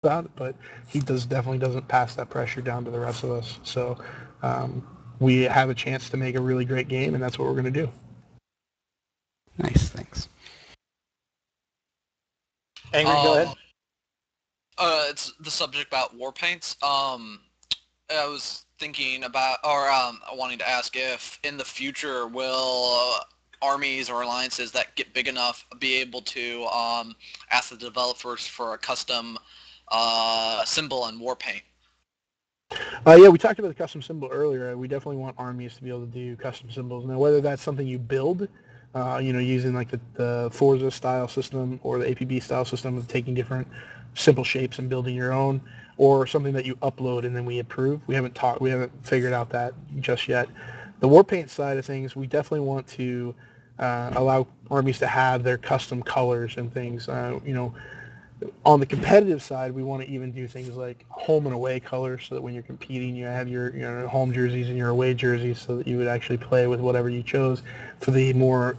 about it, but he definitely doesn't pass that pressure down to the rest of us. So we have a chance to make a really great game, and that's what we're going to do. Nice, thanks. Angry, go ahead. It's the subject about war paints. I was thinking about, or wanting to ask if in the future will armies or alliances that get big enough be able to ask the developers for a custom symbol and war paint. Yeah, we talked about the custom symbol earlier. We definitely want armies to be able to do custom symbols. Now, whether that's something you build, using like the Forza style system or the APB style system of taking different simple shapes and building your own, or something that you upload and then we approve. We haven't figured out that just yet. The Warpaint side of things, we definitely want to allow armies to have their custom colors and things. On the competitive side, we want to even do things like home and away colors, so that when you're competing, you have your home jerseys and your away jerseys, so that you would actually play with whatever you chose. For the more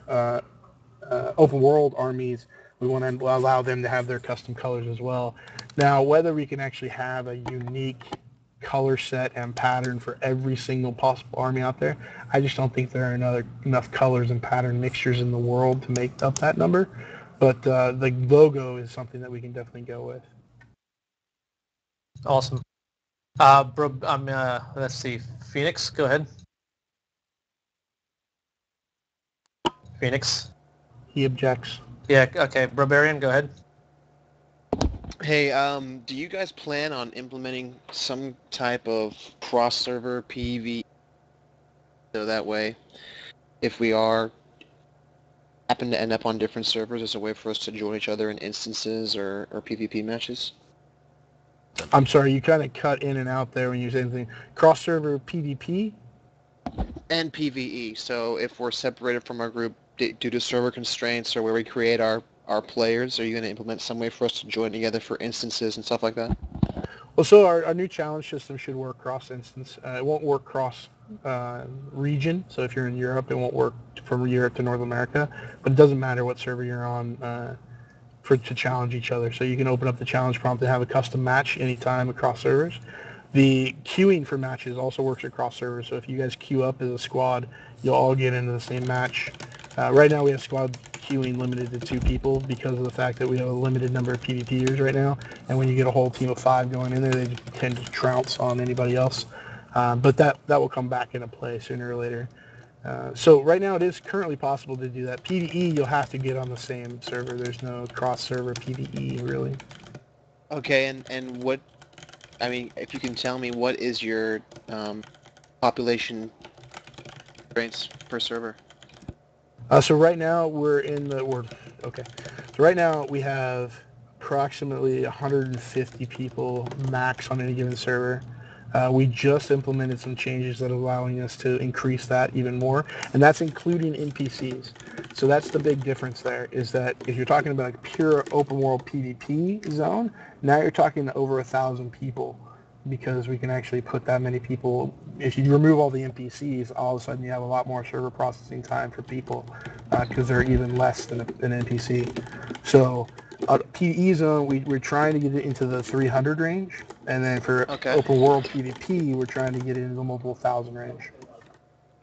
open world armies, we want to allow them to have their custom colors as well. Now, whether we can actually have a unique color set and pattern for every single possible army out there, I just don't think there are enough colors and pattern mixtures in the world to make up that number. But the logo is something that we can definitely go with. Awesome. Let's see. Phoenix, go ahead. Phoenix. He objects. Yeah, okay. Barbarian, go ahead. Hey, do you guys plan on implementing some type of cross-server PvE? So that way, if we happen to end up on different servers, as a way for us to join each other in instances or PvP matches? I'm sorry, you kind of cut in and out there when you say anything. Cross-server PvP? And PvE. So if we're separated from our group due to server constraints or where we create our players, are you going to implement some way for us to join together for instances and stuff like that? Well, so our new challenge system should work cross-instance. It won't work cross-region. So if you're in Europe, it won't work from Europe to North America. But it doesn't matter what server you're on to challenge each other. So you can open up the challenge prompt and have a custom match anytime across servers. The queuing for matches also works across servers. So if you guys queue up as a squad, you'll all get into the same match. Right now we have squad queuing limited to 2 people because of the fact that we have a limited number of PvPers right now. And when you get a whole team of 5 going in there, they tend to trounce on anybody else. But that will come back into play sooner or later. So right now it is currently possible to do that. PvE, you'll have to get on the same server. There's no cross-server PvE, really. Okay, and what, I mean, if you can tell me, what is your population constraints per server? So right now okay. So right now we have approximately 150 people max on any given server. We just implemented some changes that are allowing us to increase that even more, and that's including NPCs. So that's the big difference there, is that if you're talking about a pure open world PvP zone, now you're talking over 1,000 people, because we can actually put that many people. If you remove all the NPCs, all of a sudden you have a lot more server processing time for people, because they're even less than an NPC. So PvE zone, we're trying to get it into the 300 range, and then for open world PvP, we're trying to get it into the multiple thousand range.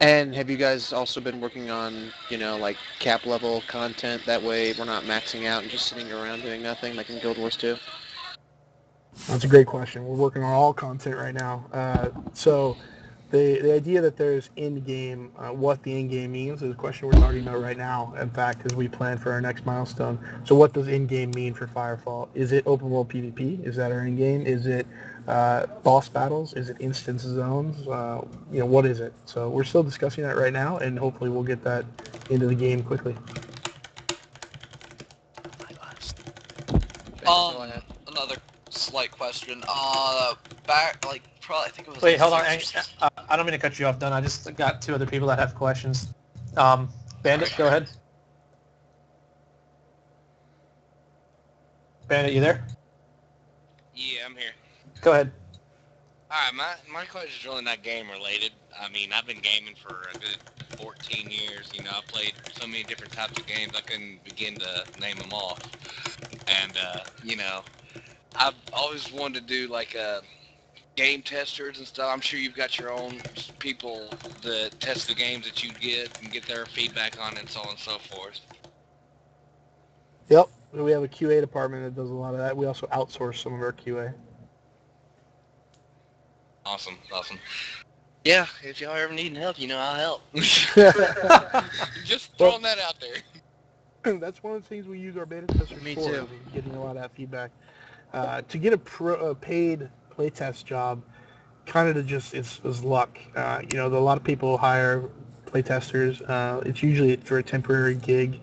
And have you guys also been working on, like cap level content? That way we're not maxing out and just sitting around doing nothing like in Guild Wars 2? That's a great question. We're working on all content right now. So the idea that there's in-game, what the in-game means is a question we're talking about right now, in fact, as we plan for our next milestone. So what does in-game mean for Firefall? Is it open world PvP? Is that our in-game? Is it boss battles? Is it instance zones? What is it? So we're still discussing that right now, and hopefully we'll get that into the game quickly. Another slight question. Back, probably, I think it was... Wait, hold on. I don't mean to cut you off, Dunn. I just got 2 other people that have questions. Bandit, go ahead. Bandit, you there? Yeah, I'm here. Go ahead. Alright, my question is really not game related. I mean, I've been gaming for a good 14 years. I've played so many different types of games I couldn't begin to name them all. And, I've always wanted to do like game testers and stuff. I'm sure you've got your own people that test the games that you get and get their feedback on it and so on and so forth. Yep. We have a QA department that does a lot of that. We also outsource some of our QA. Awesome. Yeah, if y'all ever need help, I'll help. Just throwing that out there. That's one of the things we use our beta testers Me for. too. Getting a lot of that feedback. To get a paid playtest job, kind of just is luck. A lot of people hire playtesters. It's usually for a temporary gig.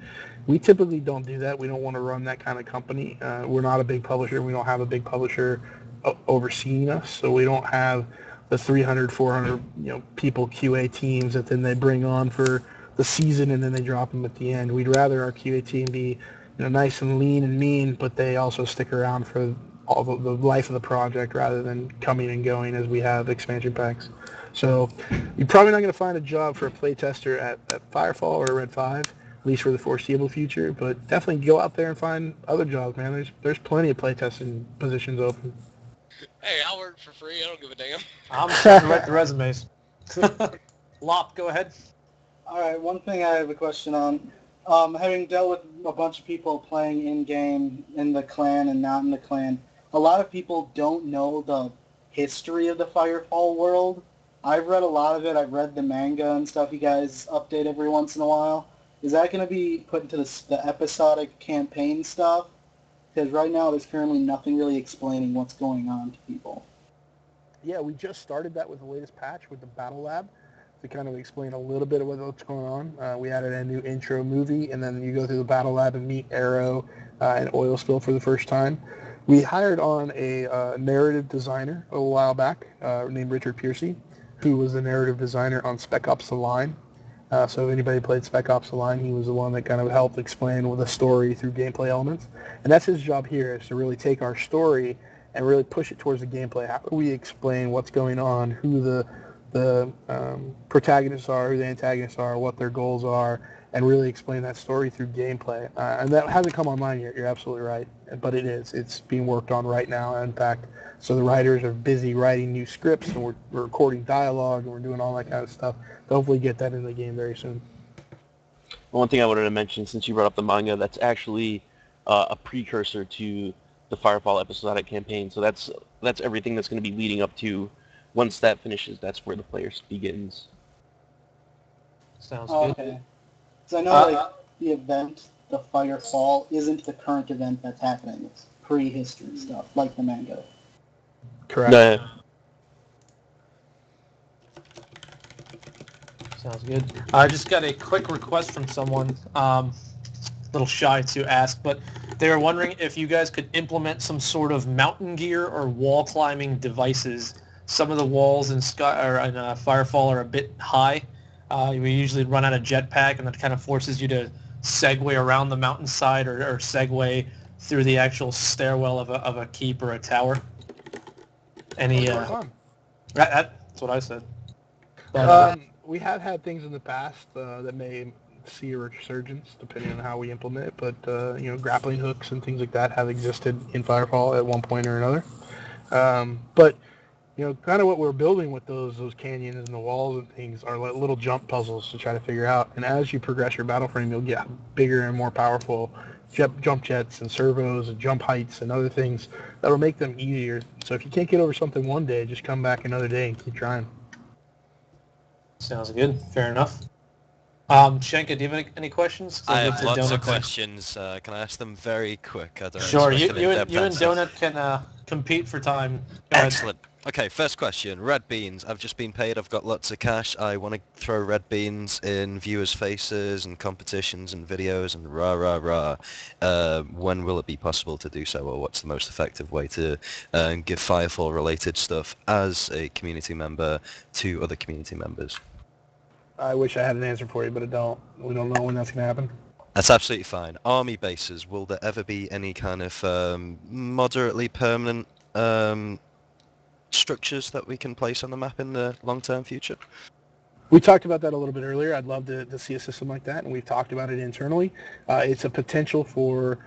We typically don't do that. We don't want to run that kind of company. We're not a big publisher. We don't have a big publisher overseeing us, so we don't have the 300, 400 people QA teams that then they bring on for the season and then they drop them at the end. We'd rather our QA team be nice and lean and mean, but they also stick around for all the life of the project rather than coming and going as we have expansion packs. So you're probably not going to find a job for a playtester at Firefall or Red 5, at least for the foreseeable future, but definitely go out there and find other jobs, man. There's plenty of playtesting positions open. Hey, I'll work for free. I don't give a damn. I'm starting to write the resumes. Lop, go ahead. All right, one thing I have a question on. Having dealt with a bunch of people playing in-game in the clan and not in the clan, a lot of people don't know the history of the Firefall world. I've read a lot of it. I've read the manga and stuff you guys update every once in a while. Is that going to be put into the episodic campaign stuff? Because right now there's currently nothing really explaining what's going on to people. Yeah, we just started that with the latest patch with the Battle Lab to kind of explain a little bit of what's going on. We added a new intro movie, and then you go through the Battle Lab and meet Arrow and Oil Spill for the first time. We hired on a narrative designer a little while back named Richard Piercy, who was the narrative designer on Spec Ops: The Line. So if anybody played Spec Ops: The Line, he was the one that kind of helped explain with the story through gameplay elements. And that's his job here, is to really take our story and really push it towards the gameplay. How do we explain what's going on, who the protagonists are, who the antagonists are, what their goals are, and really explain that story through gameplay. And that hasn't come online yet, you're absolutely right, but it is. It's being worked on right now, in fact. So the writers are busy writing new scripts, and we're recording dialogue, and we're doing all that kind of stuff to hopefully get that in the game very soon. One thing I wanted to mention, since you brought up the manga, that's actually a precursor to the Firefall episodic campaign. So that's everything that's going to be leading up to. Once that finishes, that's where the players begins. Sounds good. Okay. So I know the event, the Firefall, isn't the current event that's happening. It's prehistory stuff, like the manga. Correct. No, Sounds good. I just got a quick request from someone, a little shy to ask, but they were wondering if you guys could implement some sort of mountain gear or wall climbing devices. Some of the walls in Firefall are a bit high. We usually run out of jetpack, and that kind of forces you to segue around the mountainside or segue through the actual stairwell of a keep or a tower. Any? That's what I said. But, we have had things in the past that may see a resurgence depending on how we implement it, but grappling hooks and things like that have existed in Firefall at one point or another. But kind of what we're building with those canyons and the walls and things are like little jump puzzles to try to figure out. And as you progress your battle frame, you'll get bigger and more powerful jump jets and servos and jump heights and other things that will make them easier. So if you can't get over something one day, just come back another day and keep trying. sounds good. Fair enough. Shanka, do you have any questions? I have lots of questions. Can I ask them very quick? I don't Sure. expect You an and in-depth answer. Donut can compete for time. Go ahead. Excellent. Okay, first question. Red beans. I've just been paid. I've got lots of cash. I want to throw red beans in viewers' faces and competitions and videos and rah, rah, rah. When will it be possible to do so, or what's the most effective way to give Firefall-related stuff as a community member to other community members? I wish I had an answer for you, but I don't. We don't know when that's going to happen. That's absolutely fine. Army bases. Will there ever be any kind of moderately permanent structures that we can place on the map in the long-term future? We talked about that a little bit earlier. I'd love to see a system like that, and we've talked about it internally. It's a potential for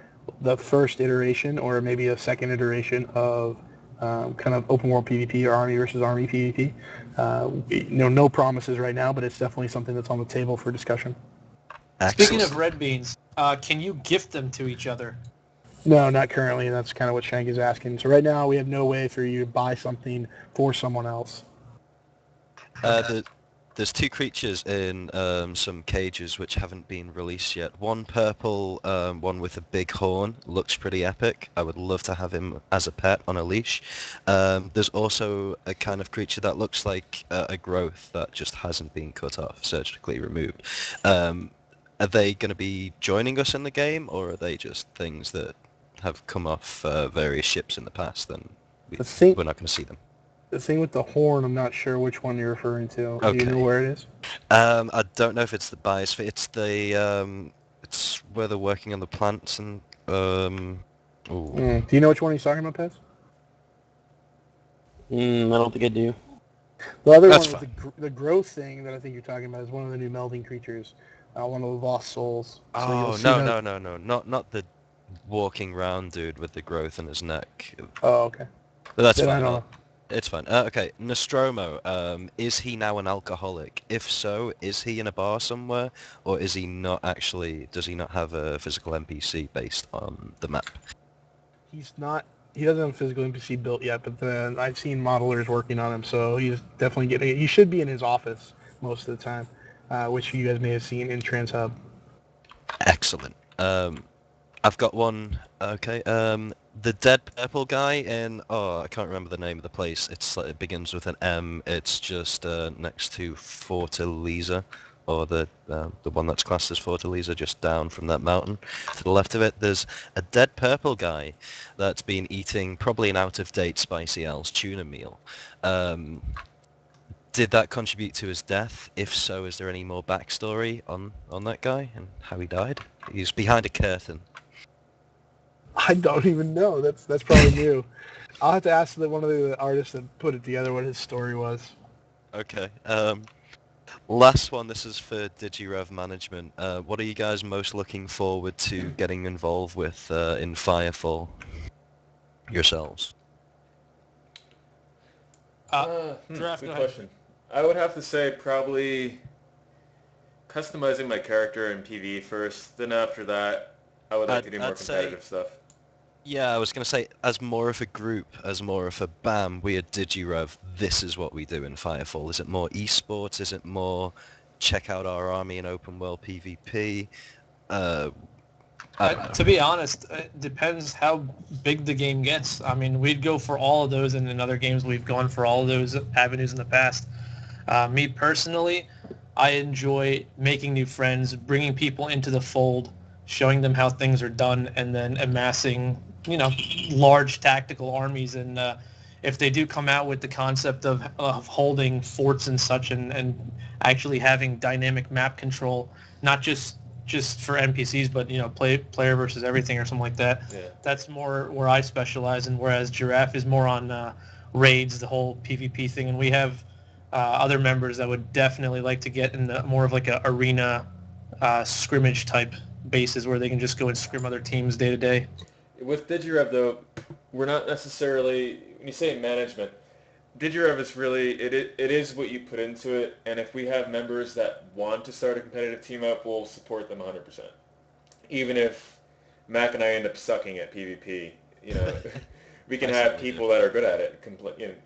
the first iteration or maybe a second iteration of kind of open world PvP or army versus army PvP. No promises right now, but it's definitely something that's on the table for discussion. Speaking of red beans, can you gift them to each other? No, not currently, and that's kind of what Shank is asking. So right now we have no way for you to buy something for someone else. There's two creatures in some cages which haven't been released yet. One purple, one with a big horn, looks pretty epic. I would love to have him as a pet on a leash. There's also a kind of creature that looks like a growth that just hasn't been cut off, surgically removed. Are they going to be joining us in the game, or are they just things that have come off various ships in the past, and we're not going to see them? The thing with the horn, I'm not sure which one you're referring to. Okay. Do you know where it is? I don't know if it's the biosphere. It's the it's where they're working on the plants and Do you know which one he's talking about, Pez? I don't think I do. The other That's one with the growth thing that I think you're talking about is one of the new melding creatures, one of the lost souls. Oh, no, not the walking round dude with the growth in his neck. Oh, okay. But that's Then fine. I don't know. It's fine. Okay, Nostromo, is he now an alcoholic? If so, is he in a bar somewhere, or is he not actually, does he not have a physical NPC based on the map? He's not. He doesn't have a physical NPC built yet, but then I've seen modelers working on him, so he's definitely getting. He should be in his office most of the time, which you guys may have seen in Trans Hub. Excellent. I've got one. Okay. The dead purple guy in, I can't remember the name of the place. It begins with an M. It's just next to Fortaleza, or the one that's classed as Fortaleza, just down from that mountain. To the left of it, there's a dead purple guy that's been eating probably an out-of-date Spicy L's tuna meal. Did that contribute to his death? If so, is there any more backstory on that guy and how he died? He's behind a curtain. I don't even know. That's probably new. I'll have to ask one of the artists that put it together what his story was. Okay. Last one. This is for DigiRev management. What are you guys most looking forward to getting involved with in Firefall yourselves? Giraffe, good go question. I would have to say probably customizing my character in PvE first. Then after that, I would like to do more competitive stuff. Yeah, I was going to say, as more of a group, as more of a BAM, we at DigiRev, this is what we do in Firefall. Is it more esports? Is it more check out our army in open world PvP? To be honest, it depends how big the game gets. I mean, we'd go for all of those, and in other games we've gone for all of those avenues in the past. Me personally, I enjoy making new friends, bringing people into the fold, showing them how things are done, and then amassing, large tactical armies. And if they do come out with the concept of holding forts and such, and actually having dynamic map control, not just for NPCs, but player versus everything or something like that. Yeah. That's more where I specialize in. Whereas Giraffe is more on raids, the whole PvP thing, and we have other members that would definitely like to get in more of like a arena scrimmage type bases where they can just go and scrim other teams day to day. With DigiRev though, we're not necessarily, when you say management, DigiRev is really, it is what you put into it, and if we have members that want to start a competitive team up, we'll support them 100%. Even if Mac and I end up sucking at PvP, we can have people that are good at it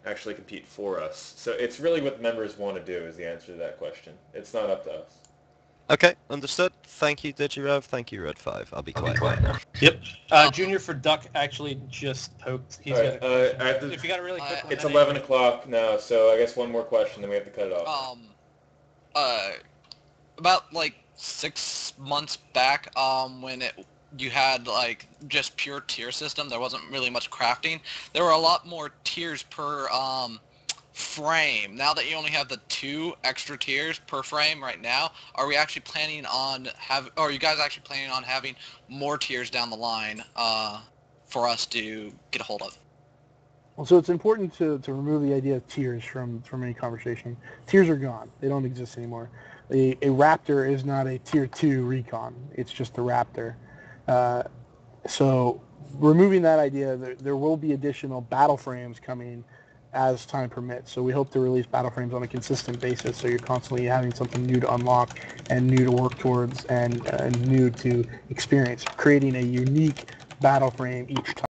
actually compete for us. So it's really what members want to do is the answer to that question. It's not up to us. Okay, understood. Thank you, DigiRev. Thank you, Red 5. I'll be quiet now. Yep. Junior for Duck actually just poked. He's got a question. If you got a really quick one. It's 11 o'clock now, so I guess one more question, then we have to cut it off. About like 6 months back, when you had like just pure tier system, there wasn't really much crafting. There were a lot more tiers per frame. Now that you only have the 2 extra tiers per frame right now, are we actually planning on are you guys actually planning on having more tiers down the line for us to get a hold of? Well, so it's important to remove the idea of tiers from any conversation. Tiers are gone. They don't exist anymore. A Raptor is not a tier 2 recon. It's just a Raptor. So removing that idea, there will be additional battle frames coming as time permits. So we hope to release battle frames on a consistent basis, so you're constantly having something new to unlock and new to work towards and new to experience, creating a unique battle frame each time.